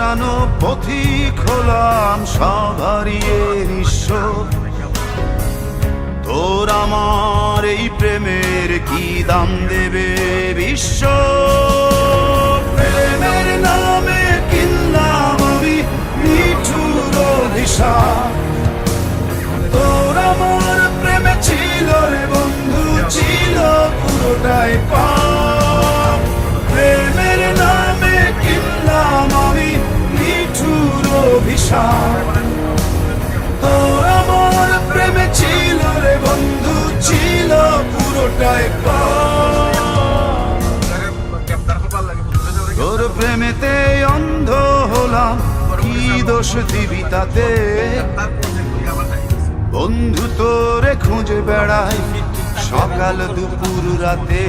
হারানো পথিক হলাম সব হারিয়ে নিঃস্ব। তোর আমার এই প্রেমের কি দাম দেবে বিশ্ব? প্রেমের নামে কিনলাম আমি নিঠুর অভিশাপ। তোর আমার প্রেমে ছিল রে বন্ধু, ছিল পুরোটাই পাপ। প্রেমের নামে কিনলাম আমি নিঠুর অভিশাপ। তোর আমার প্রেমে ছিল রে বন্ধু, ছিল পুরোটাই পাপ। তোর প্রেমেতে অন্ধ হলাম, কি দোষ দিবি তাতে? বন্ধু তোরে খুঁজে বেড়াই সকাল দুপুর রাতে।